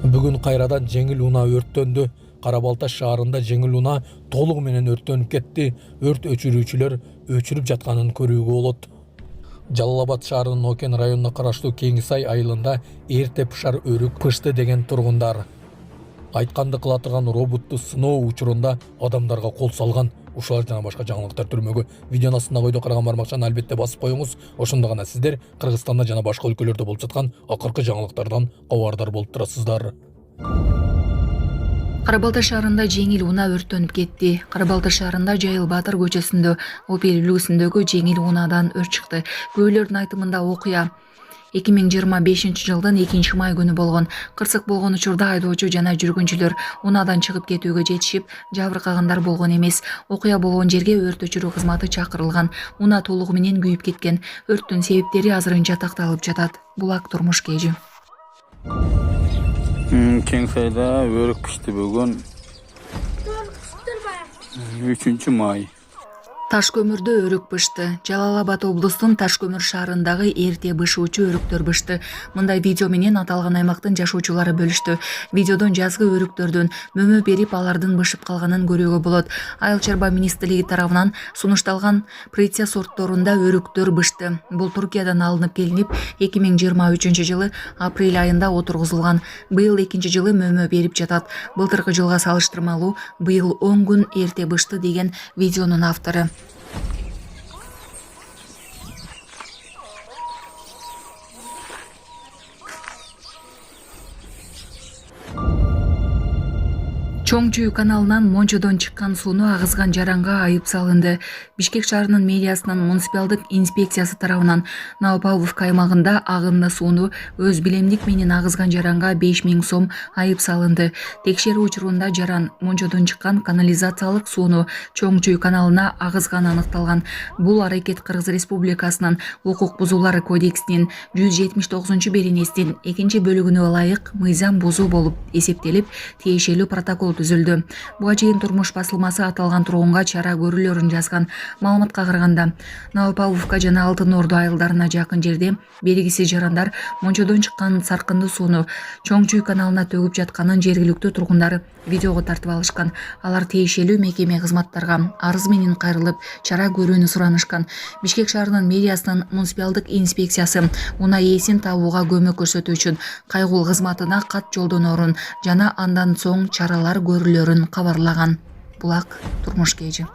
Бүгүн кайрадан жеңил унаа өрттөндү. Карабалташ шаарында жеңил унаа толугу менен өрттөнүп кетти. Өрт өчүрүүчүлөр өчүрүп жатканын көрүүгө болот. Жалал-Абад шаарынын Окен районуна караштуу Кеңисай айылында эрте пышар өрүк пышты деген тургундар. Айтканды кыла турган роботту сыноо учурунда адамдарга кол салган. Ушулар жана башка жаңылыктар түрмөгү видеонун астына койдо караган бармакчаны албетте басып коюңуз. Ошондо гана сиздер Кыргызстанда жана башка өлкөлөрдө болуп жаткан акыркы жаңылыктардан кабардар болуп турасыздар. Карабалташ шаарында жеңил унаа өрттөнүп кетти. Карабалташ шаарында Жайыл Батыр көчөсүндө Opel үлгүсүндөгү жеңил унаадан өрт чыкты. Күбөлөрдүн айтымында окуя 2025 жылдын 2-май күнү болгон. Кырсык болгон учурда айдоочу жана жүргүнчүлөр унаадан чыгып кетүүгө жетишип, жабыркагандар болгон эмес. Окуя болгон жерге өрт өчүрүү кызматы чакырылган. Унаа толугу менен күйүп кеткен. Өрттүн себептери азырынча такталып жатат. Булак турмуш кежи. Кеңсайда өрүк пишти бүгүн 3-май. Таш көмүрдө өрүк бышты. Жалал-Абад облустун Таш көмүр шаарындагы эрте бышуучу өрүктөр бышты. Мындай видео менен аталган аймактын жашоочулары бөлүштү. Видеодон жазгы өрүктөрдөн мөмө берип, алардын бышып калганын көрүүгө болот. Айыл чарба министрлиги тарабынан сунушталган Прития сортторунда өрүктөр бышты. Бул Туркиядан алынып келинип, 2023 жылы апрель айында отургузулган. Быйыл 2-жылы мөмө берип жатат. Былтыркы жылга салыштырмалуу быйыл 10 күн эрте бышты деген видеонун автору. Чоң-Чүй каналынан Мончодон чыккан сууну агызган жаранга айып салынды. Бишкек шаарынын мэриясынын муниципалдык инспекциясы тарабынан Новопавловка аймагында агынны сууну өз билемдик менен агызган жаранга 5000 сом айып салынды. Текшерүү учурунда жаран Мончодон чыккан канализациялык сууну Чоң-Чүй каналына агызганы аныкталган. Бул аракет Кыргыз Республикасынын укук бузуулар кодексинин 179-беренесинин 2-бөлүгүнө ылайык мыйзам бузуу болуп эсептелип, тиешелүү протокол түзүлдү. Буга чейин турмуш басылмасы аталган тургунга чара көрүлөрүн жазган. Маалыматка караганда, Новопавловка жана Алтын Орду айылдарына жакын жерде белгисиз жарандар Мончодон чыккан саркынды сууну Чоң-Чүй каналына төгүп жатканын жергиликтүү тургундар видеого тартып алышкан. Алар тиешелүү мекеме кызматтарга арыз менен кайрылып, чара көрүүнү суранышкан. Бишкек шаарынын мэриясынын муниципалдык инспекциясы унаа ээсин табууга көмөк көрсөтүү үчүн кайгул кызматына кат жолдоноорун жана андан соң чаралар көрүлөрүн кабарлаган. Булак турмуш кежи.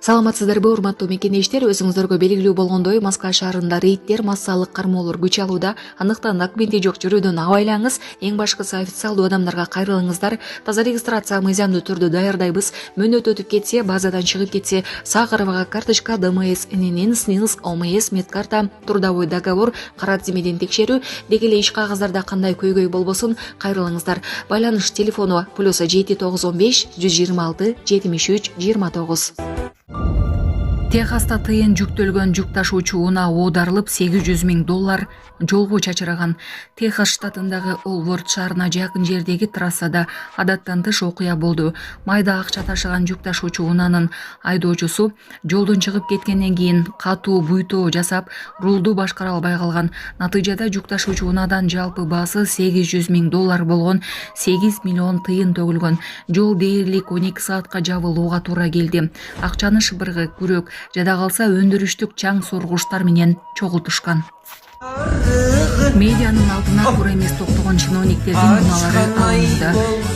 Саламатсыздарбы, урматтуу мекенештер, өзүңүздөргө белгилүү болгондой, Москва шаарында рейдтер, массалык кармоолор күч алууда. Андыктан документи жок жүрүүдөн абайлаңыз. Эң башкысы официалдуу адамдарга кайрылыңыздар. Таза регистрация мыйзамдуу түрдө даярдайбыз. Мөөнөт өтүп кетсе, базадан чыгып кетсе, Сахарова карточка, ДМС, ННН, СНИЛС, ОМС, медкарта, трудовой договор, кара тизмеден текшерүү, деги эле иш кагаздарда кандай көйгөй болбосун кайрылыңыздар. Байланыш телефону +7 915 126 73 29. Техаста тыйын жүктөлгөн жүк ташуучу унаа оодарылып $800,000 жолго чачыраган. Техас штатындагы Олворт шаарына жакын жердеги трассада адаттан тыш окуя болду. Майда акча ташыган жүк ташуучу унаанын айдоочусу жолдон чыгып кеткенден кийин катуу буйтоо жасап, рулду башкара албай калган. Натыйжада жүк ташуучу унаадан жалпы баасы $800,000 болгон 8 миллион тыйын төгүлгөн. Жол дээрлик 12 саатка жабылууга туура келди. Акчаны шыбыргы, күрөк, жада калса өндүрүштүк чаң соргучтар менен чогултушкан. Медианын алдына туура эмес токтогон чиновниктердин унаалары алынды.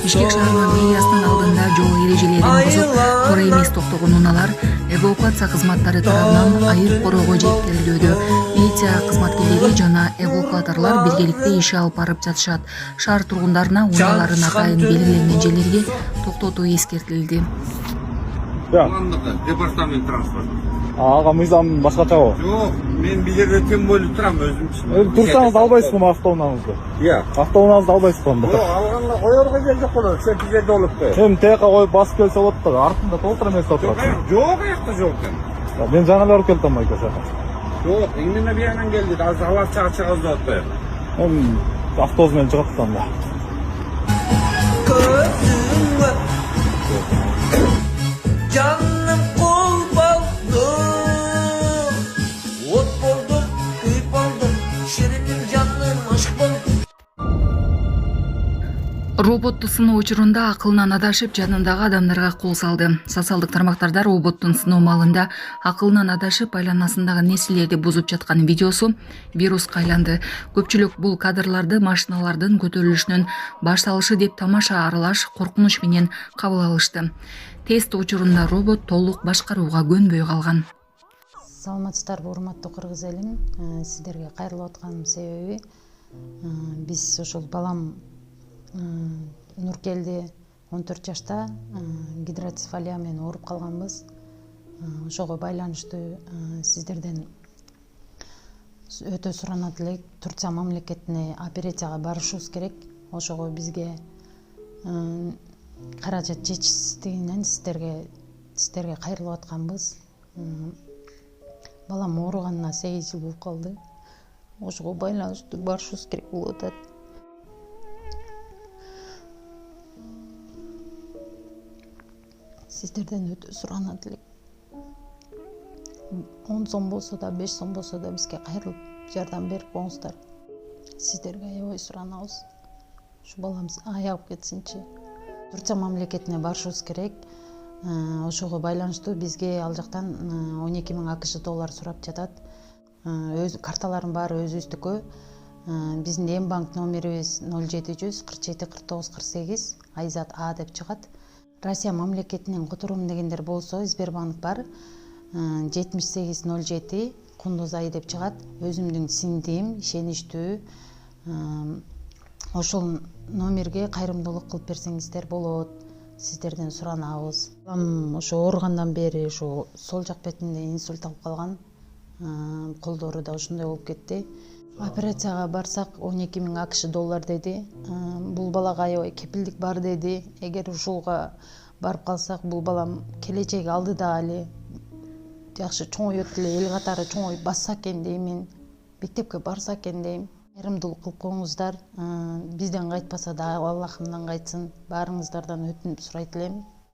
Бишкек шаарынын мэриясынын алдында жол эрежелерин бузуп, туура эмес токтогон унаалар эвакуация кызматтары тарабынан айып короого жеткирилүүдө. Милиция кызматкерлери жана эвакуаторлор биргеликте иш алып барып жатышат. Шаар тургундарына унааларын атайын белгиленген жерлерге токтотуу эскертилди. Департамент транспорт. Ага, мыйзам башкачабы? Жок, мен бул жерде тем болуп турам өзүм үчүн. Турсаңыз албайсызбы автоунааңызды? Автоунааңызды албайсызбы анда? Жок, алганга коерго келдик болот, сен бул жерде болупту. Тияка коюп басып келсе болот да, артында толтура эмес отурат. Жок, аякта жок экен. Мен жаңы эле барып келдим майка шака. Жок, эмне биянан келди, азыр алар чыгып атпайбы? Мен автобус менен чыгып анда. Canım kol baldı, ot buldum, kıyıp aldım, şirinim canım aşk buldum. Роботту сыноо учурунда акылынан адашып жанындагы адамдарга кол салды. Социалдык тармактарда роботтун сыноо маалында акылынан адашып айланасындагы нерселерди бузуп жаткан видеосу вируска айланды. Көпчүлүк бул кадрларды машиналардын көтөрүлүшүнөн баш салышы деп тамаша аралаш коркунуч менен кабыл алышты. Тест учурунда робот толук башкарууга көнбөй калган. Саламатсыздарбы, урматтуу кыргыз элим. Сиздерге кайрылып атканымдын себеби биз ошол балам Нуркелди 14 жашта гидроцефалия менен ооруп калганбыз. Ошого байланыштуу сиздерден өтө суранат элек. Турция мамлекетине операцияга барышыбыз керек. Ошого бизге каражат жетишсиздигинен сиздерге кайрылып атканбыз. Балам ооруганына 8 жыл болуп калды. Ошого байланыштуу барышыбыз керек болуп атат. Сиздерден өтө суранат элек. 10 сом болсо да, 5 сом болсо да бизге кайрылып жардам берип коңуздар. Сиздерге аябай суранабыз. Ушу баламыз аягып кетсинчи. Турция мамлекетине барышыбыз керек. Ошого байланыштуу бизге ал жактан 12 000 АКШ доллар сурап жатат. Өз карталарым баары өзүбүздүкү. Биздин эм банк номерибиз 0700 47 49 48 Айзат А деп чыгат. Россия мамлекетинен которуум дегендер болсо Сбербанк бар. 7807 Кундузай деп чыгат. Өзүмдүн сиңдим, ишеничтүү. Ошол номерге кайрымдуулук кылып берсеңиздер болот. Сиздерден суранабыз. Ошо ооругандан бери ошо сол жак бетинде инсульт алып калган. Колдору да ошондой болуп кетти. Операцияга барсак 12 000 АКШ доллар деди. Бул балага аябай кепилдик бар деди. Эгер ушулга барып калсак, бул балам келечеги алдыда эле жакшы чоңойот эле, эл катары чоңоюп басса экен деймин. Мектепке барса экен дейм. Кайрымдуулук кылып коңуздар. Бизден кайтпаса да Аллахымдан кайтсын. Баарыңыздардан өтүнүп сурайт элем.